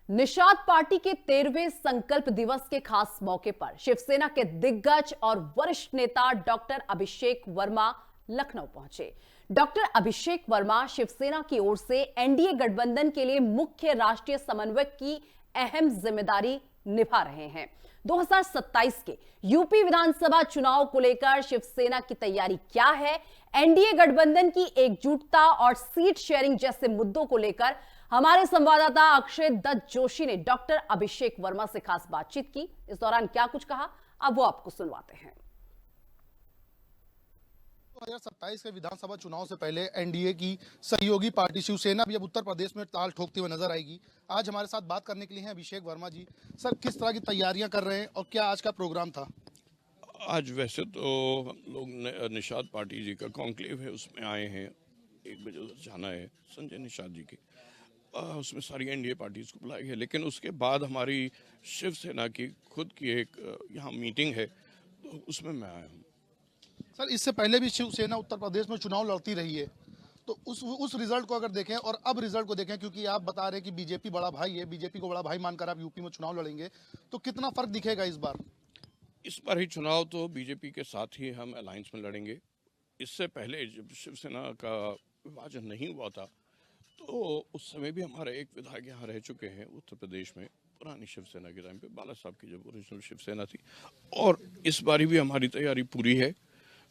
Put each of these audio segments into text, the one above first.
Nishad party के 13वें संकल्प दिवस के खास मौके पर शिवसेना के दिग्गज और वरिष्ठ नेता डॉक्टर अभिषेक वर्मा लखनऊ पहुंचे। डॉक्टर अभिषेक वर्मा शिवसेना की ओर से एनडीए गठबंधन के लिए मुख्य राष्ट्रीय समन्वयक की अहम जिम्मेदारी निभा रहे हैं। 2027 के यूपी विधानसभा चुनाव को लेकर शिवसेना की तैयारी क्या है, एनडीए गठबंधन की एकजुटता और सीट शेयरिंग जैसे मुद्दों को लेकर हमारे संवाददाता अक्षय दत्त जोशी ने डॉक्टर अभिषेक वर्मा से खास बातचीत की। इस दौरान क्या कुछ कहा, अब वो आपको सुनवाते हैं। 2027 के विधानसभा चुनाव से पहले एनडीए की सहयोगी पार्टी शिवसेना भी अब उत्तर प्रदेश में ताल ठोकते हुए नजर आएगी। आज हमारे साथ बात करने के लिए हैं अभिषेक वर्मा जी। सर, किस तरह की तैयारियां कर रहे हैं और क्या आज का प्रोग्राम था? आज वैसे तो हम लोग निषाद पार्टी जी का कॉन्क्लेव है, उसमें आए हैं। 1 बजे उधर जाना है संजय निषाद जी की, उसमें सारी एनडीए पार्टीज को बुलाया गया। लेकिन उसके बाद हमारी शिवसेना की खुद की एक यहाँ मीटिंग है, तो उसमें मैं आया हूँ। सर, इससे पहले भी शिवसेना उत्तर प्रदेश में चुनाव लड़ती रही है, तो उस रिजल्ट को अगर देखें और अब रिजल्ट को देखें, क्योंकि आप बता रहे हैं कि बीजेपी बड़ा भाई है, बीजेपी को बड़ा भाई मानकर आप यूपी में चुनाव लड़ेंगे, तो कितना फर्क दिखेगा इस बार? इस बार ही चुनाव तो बीजेपी के साथ ही हम अलायंस में लड़ेंगे। इससे पहले जब शिवसेना का विभाजन नहीं हुआ था, तो उस समय भी हमारे एक विधायक यहाँ रह चुके हैं उत्तर प्रदेश में, पुरानी शिवसेना के टाइम पे, बाला साहब की जब ओरिजिनल शिवसेना थी। और इस बारी भी हमारी तैयारी पूरी है।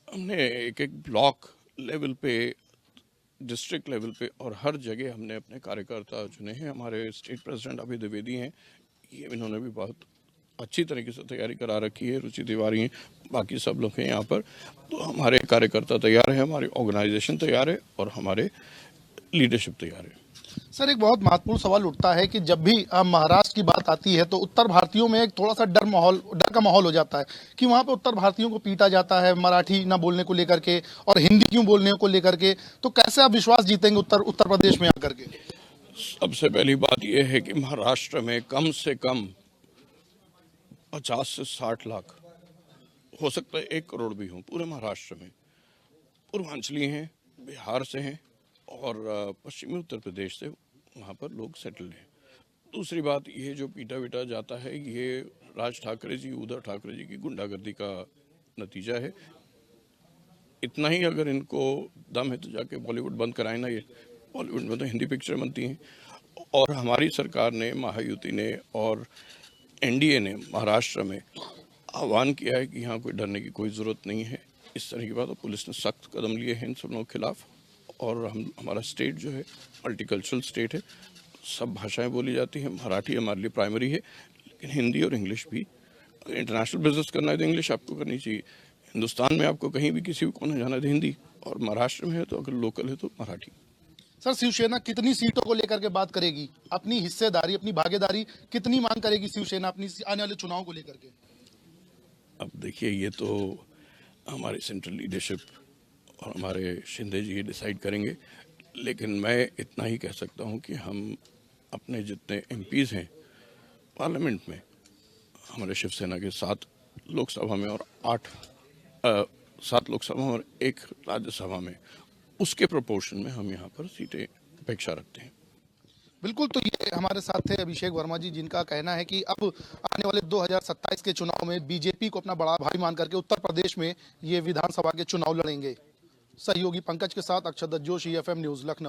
हमने एक एक ब्लॉक लेवल पे, डिस्ट्रिक्ट लेवल पे और हर जगह हमने अपने कार्यकर्ता चुने हैं। हमारे स्टेट प्रेसिडेंट अभय द्विवेदी हैं, ये इन्होंने भी बहुत अच्छी तरीके से तैयारी करा रखी है। रुचि तिवारी हैं, बाकी सब लोग हैं यहाँ पर। तो हमारे कार्यकर्ता तैयार हैं, हमारी ऑर्गेनाइजेशन तैयार है और हमारे लीडरशिप तैयार है। सर, एक बहुत महत्वपूर्ण सवाल उठता है कि जब भी महाराष्ट्र की बात आती है तो उत्तर भारतीयों में एक थोड़ा सा डर का माहौल हो जाता है कि वहां पे उत्तर भारतीयों को पीटा जाता है मराठी ना बोलने को लेकर के और हिंदी क्यों बोलने को लेकर के। तो कैसे आप विश्वास जीतेंगे उत्तर प्रदेश में आकर के? सबसे पहली बात यह है कि महाराष्ट्र में कम से कम 50 से 60 लाख, हो सकता है 1 करोड़ भी हों, पूरे महाराष्ट्र में। पूर्वांचली हैं, बिहार से हैं और पश्चिमी उत्तर प्रदेश से वहाँ पर लोग सेटल्ड हैं। दूसरी बात, ये जो पीटा वीटा जाता है, ये राज ठाकरे जी, उद्धव ठाकरे जी की गुंडागर्दी का नतीजा है। इतना ही अगर इनको दम है तो जाके बॉलीवुड बंद कराए ना। ये बॉलीवुड में तो हिंदी पिक्चर बनती हैं। और हमारी सरकार ने, महायुति ने और एनडीए ने महाराष्ट्र में आह्वान किया है कि यहाँ कोई डरने की कोई ज़रूरत नहीं है। इस तरह की बात, और पुलिस ने सख्त कदम लिए हैं इन सब लोगों के खिलाफ। और हमारा स्टेट जो है मल्टीकल्चरल स्टेट है, सब भाषाएं बोली जाती हैं। मराठी हमारे लिए प्राइमरी है, लेकिन हिंदी और इंग्लिश भी। इंटरनेशनल बिजनेस करना है तो इंग्लिश आपको करनी चाहिए। हिंदुस्तान में आपको कहीं भी किसी को कोने जाना है तो हिंदी, और महाराष्ट्र में है तो अगर लोकल है तो मराठी। सर, शिवसेना कितनी सीटों को लेकर के बात करेगी? अपनी हिस्सेदारी, अपनी भागीदारी कितनी मांग करेगी शिवसेना अपनी आने वाले चुनाव को लेकर के? अब देखिए, ये तो हमारे सेंट्रल लीडरशिप और हमारे शिंदे जी डिसाइड करेंगे। लेकिन मैं इतना ही कह सकता हूँ कि हम अपने जितने एमपीज़ हैं पार्लियामेंट में, हमारे शिवसेना के 7 लोकसभा में और 7 लोकसभा में और 1 राज्यसभा में, उसके प्रोपोर्शन में हम यहाँ पर सीटें अपेक्षा रखते हैं। बिल्कुल, तो ये हमारे साथ थे अभिषेक वर्मा जी, जिनका कहना है कि अब आने वाले 2027 के चुनाव में बीजेपी को अपना बड़ा भाई मान करके उत्तर प्रदेश में ये विधानसभा के चुनाव लड़ेंगे। सहयोगी पंकज के साथ अक्षय दत्त जोशी, एफएम न्यूज़, लखनऊ।